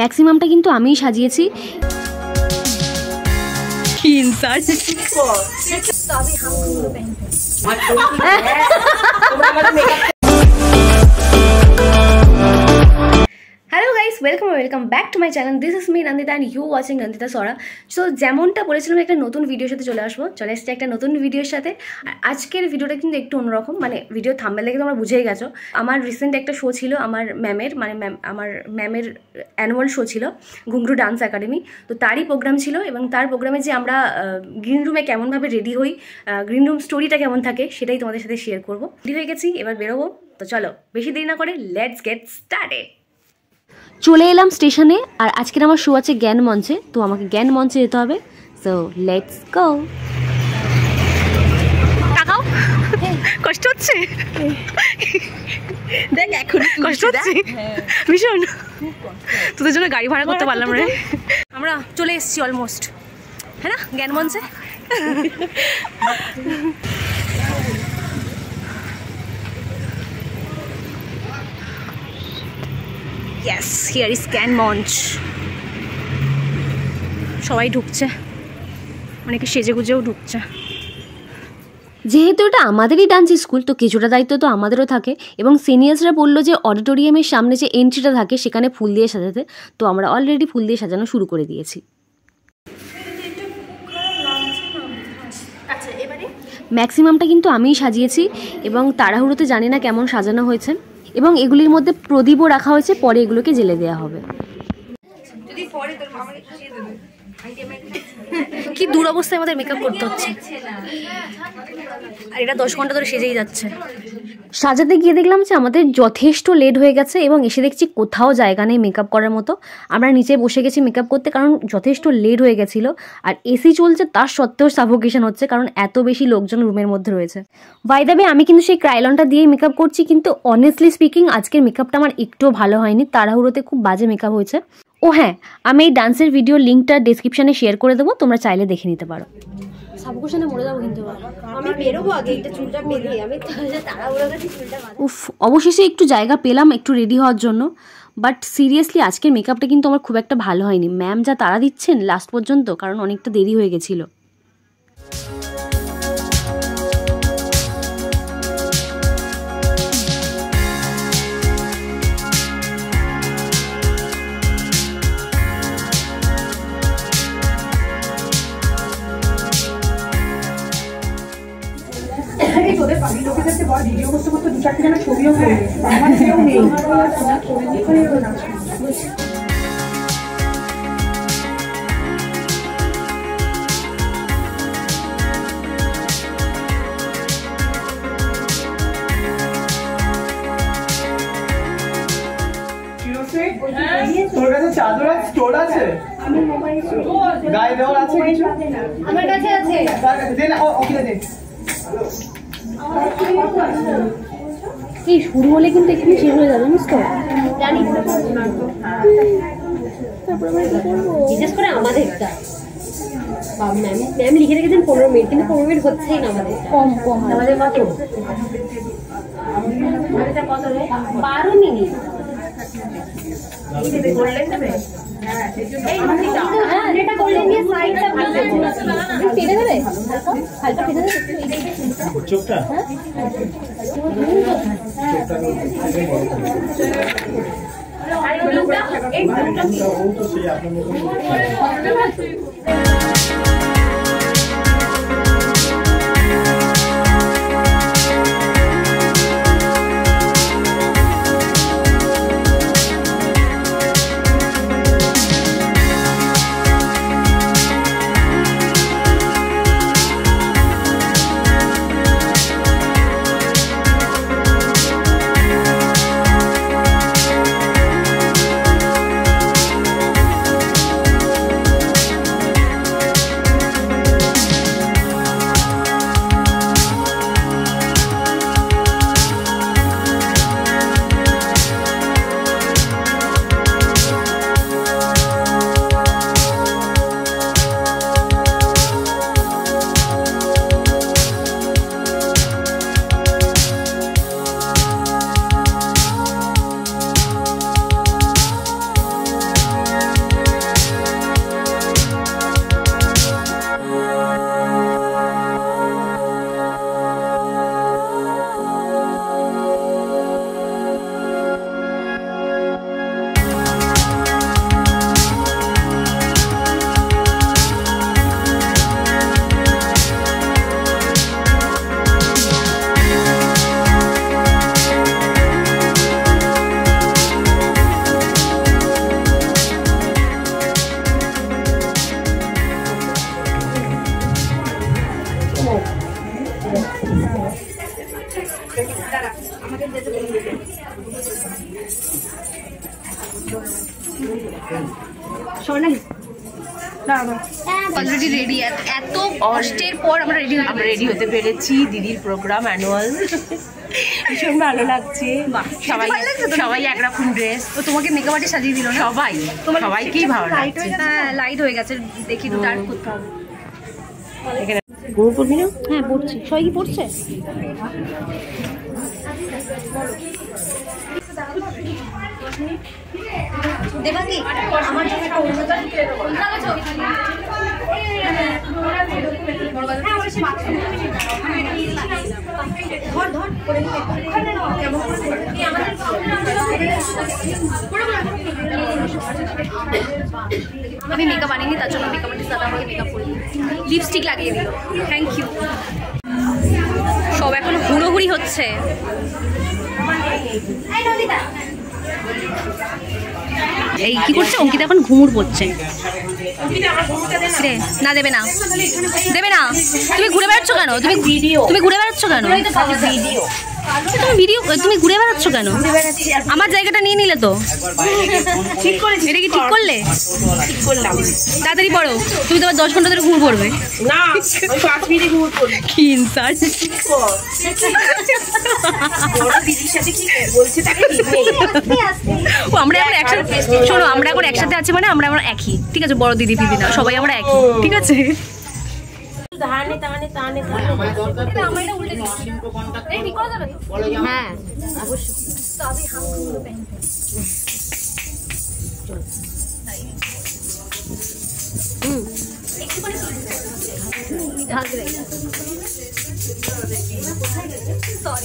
ম্যাক্সিমামটা কিন্তু আমিই সাজিয়েছি। Hello guys, welcome back to my channel. This is me Nandita and you watching Nandita সরা। So যেমনটা বলেছিলাম একটা নতুন ভিডিওর সাথে চলে এসেছি একটা নতুন ভিডিওর সাথে। আর আজকের ভিডিওটা কিন্তু একটু অন্যরকম, মানে ভিডিও থাম্বনেল দেখে তোমরা বুঝেই গেছো। আমার রিসেন্ট একটা শো ছিল আমার ম্যামের, আমার ম্যামের অ্যানুয়াল শো ছিল ঘুঙরু ডান্স একাডেমি। তো তারই প্রোগ্রাম ছিল এবং তার প্রোগ্রামে যে আমরা গ্রিন রুমে কেমনভাবে রেডি হই, গ্রিন রুম স্টোরিটা কেমন থাকে সেটাই তোমাদের সাথে শেয়ার করবো। রেডি হয়ে গেছি, এবার বেরোবো। তো চলো বেশি দেরি না করে লেটস গেট স্টার্টেড। চলে এলাম স্টেশনে, আর আজকের আমার শো আছে জ্ঞান মঞ্চে, তো আমাকে জ্ঞান মঞ্চে যেতে হবে। So let's go. টাকাও কষ্ট হচ্ছে, দেখ এখন কষ্ট হচ্ছে ভীষণ। তোদের জন্য গাড়ি ভাড়া করতে পারলাম রে। আমরা চলে এসেছি অলমোস্ট, হ্যাঁ না, জ্ঞান মঞ্চে। Yes, here is জ্ঞান মঞ্চ। সবাই ঢুকছে, অনেকে সেজে গুজেও ঢুকছে। যেহেতু এটা আমাদেরই ডান্স স্কুল, তো কিছুটা দায়িত্ব তো আমাদেরও থাকে। এবং সিনিয়র্সরা বললো যে অডিটোরিয়ামের সামনে যে এন্ট্রিটা থাকে সেখানে ফুল দিয়ে সাজাতে, তো আমরা অলরেডি ফুল দিয়ে সাজানো শুরু করে দিয়েছি। ম্যাক্সিমামটা কিন্তু আমিই সাজিয়েছি এবং তাড়াহুড়োতে জানি না কেমন সাজানো হয়েছে। এবং এগুলির মধ্যে প্রদীপও রাখা হয়েছে, পরে এগুলোকে জেলে দেওয়া হবে। কি দুরবস্থায় আমাদের মেকআপ করতে হচ্ছে, আর এটা 10 ঘন্টা ধরে সেজেই যাচ্ছে। সাজাতে গিয়ে দেখলাম যে আমাদের যথেষ্ট লেট হয়ে গেছে এবং এসে দেখছি কোথাও জায়গা নেই মেকআপ করার মতো। আমরা নিচে বসে গেছি মেকআপ করতে, কারণ যথেষ্ট লেট হয়ে গেছিলো। আর এসি চলছে, তার সত্ত্বেও সাফোকেশন হচ্ছে, কারণ এত বেশি লোকজন রুমের মধ্যে রয়েছে। বাই দ্য ওয়ে, আমি কিন্তু সেই ক্রাইলনটা দিয়েই মেকআপ করছি, কিন্তু অনেস্টলি স্পিকিং আজকের মেকআপটা আমার একটুও ভালো হয়নি। তাড়াহুড়োতে খুব বাজে মেকআপ হয়েছে। ও হ্যাঁ, আমি এই ডান্সের ভিডিও লিঙ্কটা ডেসক্রিপশনে শেয়ার করে দেবো, তোমরা চাইলে দেখে নিতে পারো। সাবকুশনে মরে যাবো কিন্তু আমি বেরোবো আগে, এটা চুলটা বেঁধে আমি উফ, অবশেষে একটু জায়গা পেলাম একটু রেডি হওয়ার জন্য। বাট সিরিয়াসলি আজকের মেকআপটা কিন্তু আমার খুব একটা ভালো হয়নি। ম্যাম যা তাড়া দিচ্ছেন লাস্ট পর্যন্ত, কারণ অনেকটা দেরি হয়ে গেছিলো। ভিডিও করতে করতে 2-4 জনের ছবিও করবে, আমার কেউ নেই। তোর কাছে চাদর আছে, স্টোর আছে, গায়ে দেওয়ার আছে কিছু? আমার কাছে আছে। এই শুরু হলে কিন্তু এখানে শেষ হয়ে যাবে, জানিস তো? জানি। বিশেষ করে আমাদেরটা ম্যাম লিখে রেখেছেন 15 মিনিট, কিন্তু 15 মিনিট হচ্ছেই না আমাদের। কম আমাদের কত? 12 মিনিট। এটা করলে নিয়ে সাইডটা ফেলে দেবে, হালকা ফেলে দেবে চোখটা। অলরেডি রেডি, এত কষ্টের পর আমরা রেডি হতে পেরেছি। দিদির প্রোগ্রাম অ্যানুয়াল, ভীষণ ভালো লাগছে। সবাই একরকম ড্রেস। তো তোমাকে মেকআপ আর্টিস্ট সাজিয়ে দিল না? সবাইকেই ভালো লাগছে। হ্যাঁ, লাইট হয়ে গেছে, দেখি একটু ডার্ক করতে হবে। এখানে ঘুমো পড়বি না? হ্যাঁ পড়ছি। সবাই কি পড়ছে? দেবাঙ্গি আমার জন্য একটা আমি মেকআপ আনিনি, তার জন্য মেকআপ আর্টিস্ট দাদা আমাকে মেকআপ করে লিপস্টিক লাগিয়ে দিল। Thank you. সব এখন হুড়োহুড়ি হচ্ছে। এই কি করছে অঙ্কিতা? এখন ঘুমুর পড়ছে। না দেবে না, দেবে না। তুমি ঘুরে বেড়াচ্ছ কেন? তুমি ঘুরে বেড়াচ্ছ কেন? তুমি ঘুরে বেড়াচ্ছ কেন? আমার জায়গাটা নিয়ে নিলে তো। এটা কি ঠিক করলে? তাড়াতাড়ি পড়ো। তুমি তো 10 ঘন্টা ধরে ঘুম পড়বে না, 5 মিনিট ঘুম পড়বে। কি ইনসাল্ট! আমরা এখন একসাথে, শোনো, আমরা এখন একসাথে আছি মানে আমরা একই, ঠিক আছে? বড় দিদি ফিদি না, সবাই আমরা একই, ঠিক আছে? হ্যাঁ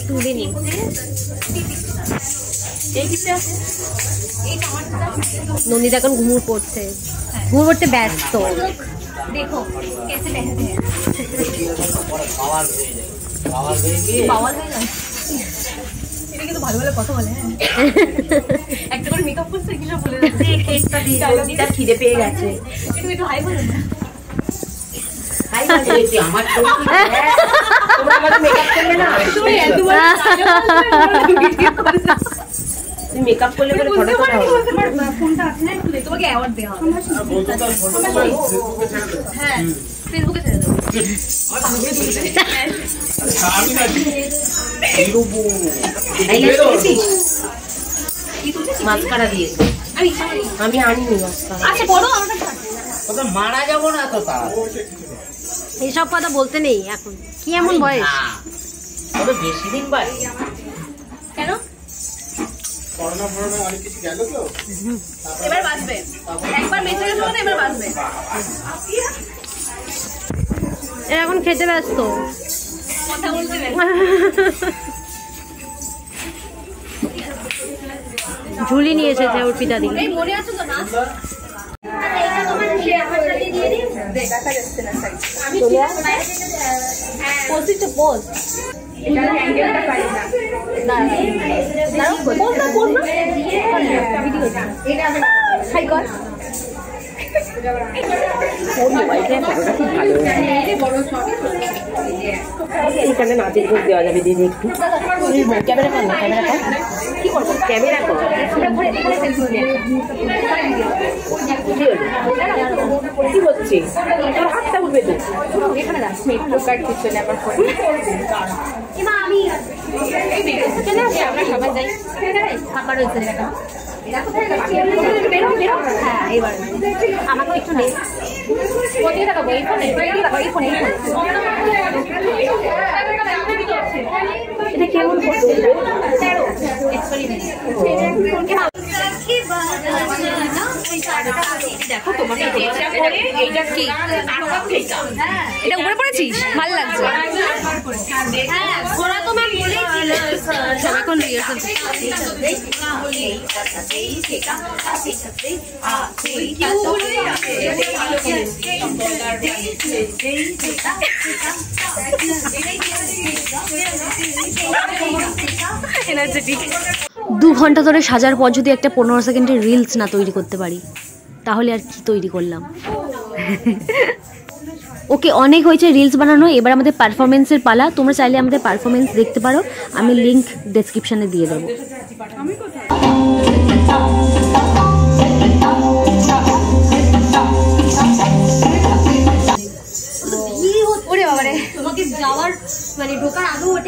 তুলে নি। নন্দিতা এখন ঘুমুর পড়ছে, ঘুমুর পড়তে ব্যস্ত। দেখো কেসে পहनते हैं। এটা কিন্তু ভালো ভালো কথা বলে। একটা করে মেকআপ করছে কি সব বলে যাচ্ছে। কেকটা দিয়ে দিদা খিদে পেয়ে গেছে। একটু হাই বলো না। হাই বলে আমার তো তোমরা আমাদের মেকআপ করবে না। তুমি এতবার মেকআপ করলে পরে ফটো তোলা হবে। ফোনটা আছে না, একটু তোমাকে অ্যাওয়ার্ড দেওয়া হবে। হ্যাঁ ফেসবুকে ছেড়ে দাও। মাস্কারা দিয়েছে। আমি আনিনি মাস্কারা। আচ্ছা বড় আমরা মারা যাবো না তো। তার এইসব কথা বলতে নেই এখন। কি এমন বয়স? বেশি দিন বাড়ি কেন? এবার বাঁচবে, একবার বেঁচে গেছে মানে এবার বাঁচবে। এখন খেতে ব্যস্ত, কথা বলতে ঝুলি নিয়ে এসেছে ওর পিতা দিদি। মনে আছে তো না? এখানে নাচের ঘুষ দেওয়া যাবে দিদি। একটু ক্যামেরা কর না, ক্যামেরা কর। কি করবো? ক্যামেরা কর। কি হচ্ছে? হাতটা উঠবে তো। এখানে রাখ, পিছনে আবার আমরা সবাই যাই। ফাঁকা রয়েছে হ্যাঁ, এবার আমাকে একটু নেই। কোথায় দেখাবো? এই ফোনে, এই ফোনে, এটা কেমন করছে? দেখো তোমাকে এইটা কি এটা উপরে পড়েছিস? ভালো লাগছে। ওরা তো ম্যাম বলেছিল সবাইক্ষণ রিহার্সাল। এনার্জেটিক। 2 ঘন্টা ধরে সাজার পর যদি একটা 15 সেকেন্ডের রিলস না তৈরি করতে পারি তাহলে আর কি তৈরি করলাম। ওকে, অনেক হয়েছে রিলস বানানো, এবার আমাদের পারফরমেন্সের পালা। তোমরা চাইলে আমাদের পারফরমেন্স দেখতে পারো, আমি লিঙ্ক ডেসক্রিপশনে দিয়ে দেবো।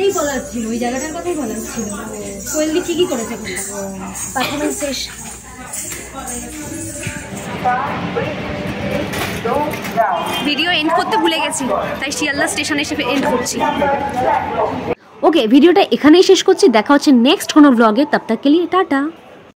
কথাই বলার ছিল, ওই জায়গাটার কথাই বলার ছিল। কোয়েলদি ঠিকই করেছে, পারফরমেন্স শেষ। ভিডিও এন্ড করতে ভুলে গেছি, তাই শিয়ালদা স্টেশনে এসে এন্ড করছি। ওকে, ভিডিওটা এখানেই শেষ করছি, দেখা হচ্ছে নেক্সট কোনো ব্লগে, তব তক কে লিয়ে টাটা।